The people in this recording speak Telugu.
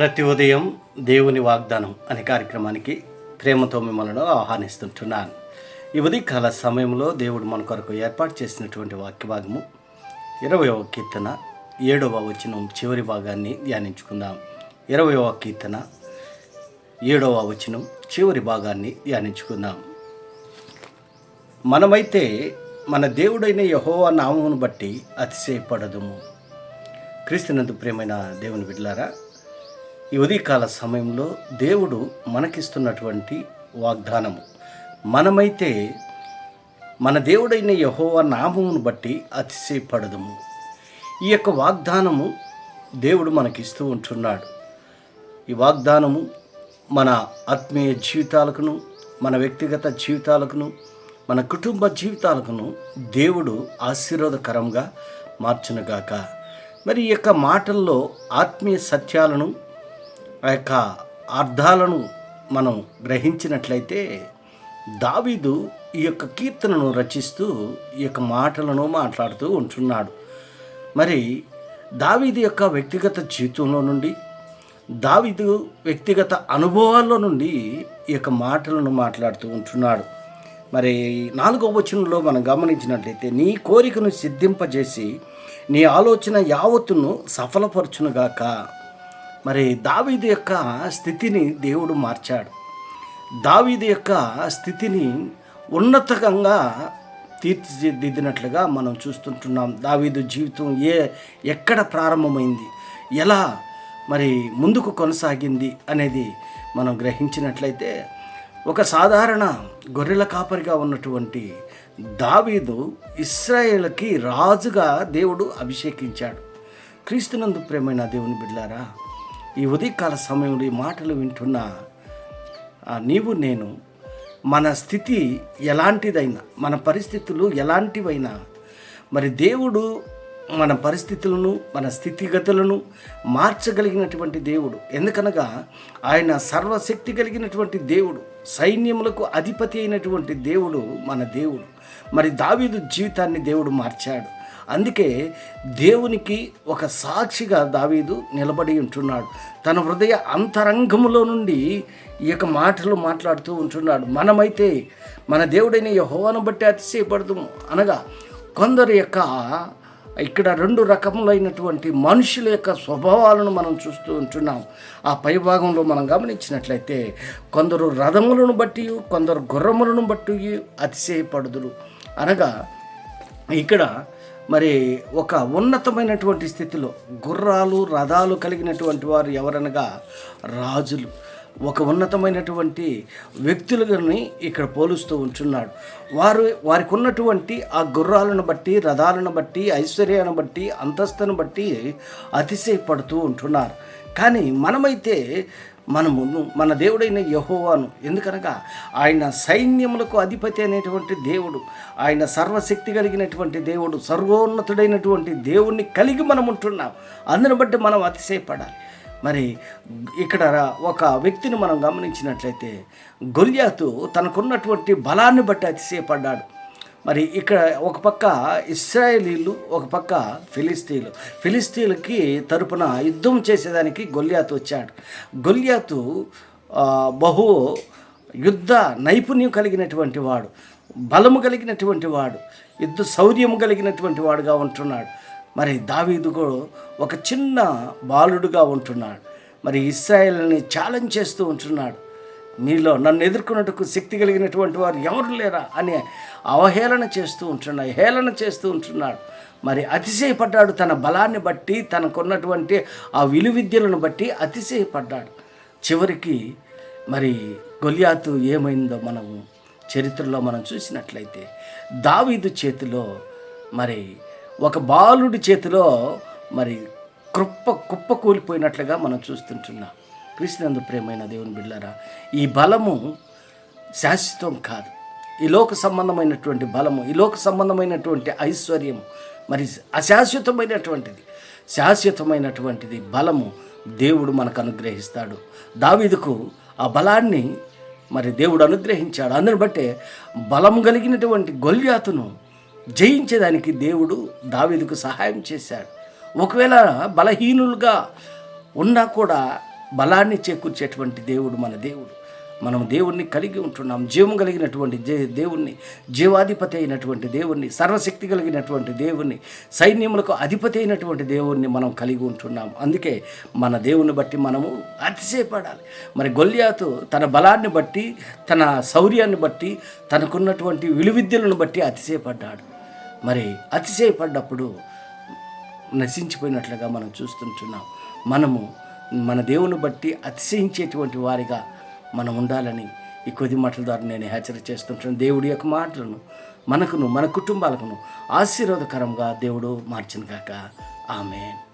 ప్రతి ఉదయం దేవుని వాగ్దానం అనే కార్యక్రమానికి ప్రేమతో మిమ్మల్ని ఆహ్వానిస్తుంటున్నాను. ఈ ఉదయకాల సమయంలో దేవుడు మన కొరకు ఏర్పాటు చేసినటువంటి వాక్యభాగము 20వ కీర్తన 7వ వచనం చివరి భాగాన్ని ధ్యానించుకుందాం. 20వ కీర్తన 7వ వచనం చివరి భాగాన్ని ధ్యానించుకుందాం. మనమైతే మన దేవుడైన యెహోవా నామమును బట్టి అతిశయపడదుము. క్రీస్తునందు ప్రియమైన దేవుని బిడ్డలారా, ఈ ఉదయకాల సమయంలో దేవుడు మనకిస్తున్నటువంటి వాగ్దానము, మనమైతే మన దేవుడైన యెహోవా నామమును బట్టి అతిశయపడదుము. ఈ యొక్క వాగ్దానము దేవుడు మనకిస్తూ ఉంటున్నాడు. ఈ వాగ్దానము మన ఆత్మీయ జీవితాలకును, మన వ్యక్తిగత జీవితాలకును, మన కుటుంబ జీవితాలకును దేవుడు ఆశీర్వాదకరంగా మార్చునుగాక. మరి ఈ యొక్క మాటల్లో ఆత్మీయ సత్యాలను, ఆ యొక్క అర్థాలను మనం గ్రహించినట్లయితే, దావీదు ఈ యొక్క కీర్తనను రచిస్తూ ఈ యొక్క మాటలను మాట్లాడుతూ ఉంటున్నాడు. మరి దావీదు యొక్క వ్యక్తిగత జీవితంలో నుండి, దావీదు వ్యక్తిగత అనుభవాల్లో నుండి ఈ యొక్క మాటలను మాట్లాడుతూ ఉంటున్నాడు. మరి 4వ వచనంలో మనం గమనించినట్లయితే, నీ కోరికను సిద్ధింపజేసి నీ ఆలోచన యావత్తును సఫలపరచునుగాక. మరి దావీదు యొక్క స్థితిని దేవుడు మార్చాడు. దావీదు యొక్క స్థితిని ఉన్నతంగా తీర్చిదిద్దినట్లుగా మనం చూస్తుంటున్నాం. దావీదు జీవితం ఎక్కడ ప్రారంభమైంది, ఎలా మరి ముందుకు కొనసాగింది అనేది మనం గ్రహించినట్లయితే, ఒక సాధారణ గొర్రెల కాపరిగా ఉన్నటువంటి దావీదు ఇశ్రాయేలుకి రాజుగా దేవుడు అభిషేకించాడు. క్రీస్తునందు ప్రియమైన దేవుని బిడ్డలారా, ఈ ఉదయకాల సమయంలో ఈ మాటలు వింటున్న నీవు నేను, మన స్థితి ఎలాంటిదైనా, మన పరిస్థితులు ఎలాంటివైనా, మరి దేవుడు మన పరిస్థితులను, మన స్థితిగతులను మార్చగలిగినటువంటి దేవుడు. ఎందుకనగా ఆయన సర్వశక్తి కలిగినటువంటి దేవుడు, సైన్యములకు అధిపతి అయినటువంటి దేవుడు మన దేవుడు. మరి దావీదు జీవితాన్ని దేవుడు మార్చాడు. అందుకే దేవునికి ఒక సాక్షిగా దావీదు నిలబడి ఉంటున్నాడు. తన హృదయ అంతరంగములో నుండి ఈ యొక్క మాటలు మాట్లాడుతూ ఉంటున్నాడు. మనమైతే మన దేవుడైన యెహోవాను బట్టి అతిశయపడదుము అనగా, కొందరు యొక్క ఇక్కడ 2 రకములైనటువంటి మనుషుల యొక్క స్వభావాలను మనం చూస్తూ ఉంటున్నాం. ఆ పైభాగంలో మనం గమనించినట్లయితే, కొందరు రథములను బట్టి, కొందరు గుర్రములను బట్టి అతిశయపడుదురు అనగా, ఇక్కడ మరి ఒక ఉన్నతమైనటువంటి స్థితిలో గుర్రాలు రథాలు కలిగినటువంటి వారు ఎవరనగా రాజులు, ఒక ఉన్నతమైనటువంటి వ్యక్తులని ఇక్కడ పోలుస్తూ ఉంటున్నాడు. వారికి ఉన్నటువంటి ఆ గుర్రాలను బట్టి, రథాలను బట్టి, ఐశ్వర్యాన్ని బట్టి, అంతస్తును బట్టి అతిశయపడుతూ ఉంటున్నారు. కానీ మనమైతే మన దేవుడైన యెహోవాను, ఎందుకనగా ఆయన సైన్యములకు అధిపతి అనేటువంటి దేవుడు, ఆయన సర్వశక్తి కలిగినటువంటి దేవుడు, సర్వోన్నతుడైనటువంటి దేవుణ్ణి కలిగి మనం ఉంటున్నాం. అందుని బట్టి మనం అతిశయపడాలి. మరి ఇక్కడ ఒక వ్యక్తిని మనం గమనించినట్లయితే, గొల్యాతు తనకున్నటువంటి బలాన్ని బట్టి అతిశయపడ్డాడు. మరి ఇక్కడ ఒక పక్క ఇశ్రాయేలీలు, ఒక పక్క ఫిలిస్తీన్లకి తరపున యుద్ధం చేసేదానికి గొల్యాతు వచ్చాడు. గొల్యాతు బహు యుద్ధ నైపుణ్యం కలిగినటువంటి వాడు, బలము కలిగినటువంటి వాడు, యుద్ధ శౌర్యము కలిగినటువంటి వాడుగా ఉంటున్నాడు. మరి దావీదు ఒక చిన్న బాలుడుగా ఉంటున్నాడు. మరి ఇశ్రాయేలుని ఛాలెంజ్ చేస్తూ ఉంటున్నాడు. మీలో నన్ను ఎదుర్కొన్నట్టుకు శక్తి కలిగినటువంటి వారు ఎవరు లేరా అని అవహేళన చేస్తూ ఉంటున్నాడు, హేళన చేస్తూ ఉంటున్నాడు. మరి అతిశయపడ్డాడు. తన బలాన్ని బట్టి, తనకున్నటువంటి ఆ విలువిద్యలను బట్టి అతిశయపడ్డాడు. చివరికి మరి గొల్యాతు ఏమైందో మనం చరిత్రలో మనం చూసినట్లయితే, దావీదు చేతిలో, మరి ఒక బాలుడి చేతిలో మరి కుప్ప కూలిపోయినట్లుగా మనం చూస్తుంటున్నాం. క్రీస్తునందు ప్రియమైన దేవుని బిడ్డలారా, ఈ బలము శాశ్వతం కాదు. ఈ లోక సంబంధమైనటువంటి బలము, ఈ లోక సంబంధమైనటువంటి ఐశ్వర్యము మరి అశాశ్వతమైనటువంటిది. శాశ్వతమైనటువంటిది బలము దేవుడు మనకు అనుగ్రహిస్తాడు. దావీదుకు ఆ బలాన్ని మరి దేవుడు అనుగ్రహించాడు. అందుని బట్టే బలము కలిగినటువంటి గొల్యాతును జయించేదానికి దేవుడు దావీదుకు సహాయం చేశాడు. ఒకవేళ బలహీనులుగా ఉన్నా కూడా బలాన్ని చేకూర్చేటువంటి దేవుడు మన దేవుడు. మనం దేవుణ్ణి కలిగి ఉంటున్నాం. జీవం కలిగినటువంటి దేవుణ్ణి, జీవాధిపతి అయినటువంటి దేవుణ్ణి, సర్వశక్తి కలిగినటువంటి దేవుణ్ణి, సైన్యములకు అధిపతి అయినటువంటి దేవుణ్ణి మనం కలిగి ఉంటున్నాం. అందుకే మన దేవుని బట్టి మనము అతిశయపడాలి. మరి గొల్యాతు తన బలాన్ని బట్టి, తన శౌర్యాన్ని బట్టి, తనకున్నటువంటి విలువిద్యలను బట్టి అతిశయపడ్డాడు. మరి అతిశయపడ్డప్పుడు నశించిపోయినట్లుగా మనం చూస్తుంటున్నాం. మనము మన దేవుని బట్టి అతిశయించేటువంటి వారిగా మనం ఉండాలని ఈ కొద్ది మాటల ద్వారా నేను హెచ్చరిక చేస్తుంటాను. దేవుడి యొక్క మాటలను మనకును, మన కుటుంబాలకును ఆశీర్వాదకరంగా దేవుడు మార్చును గాక. ఆమేన్.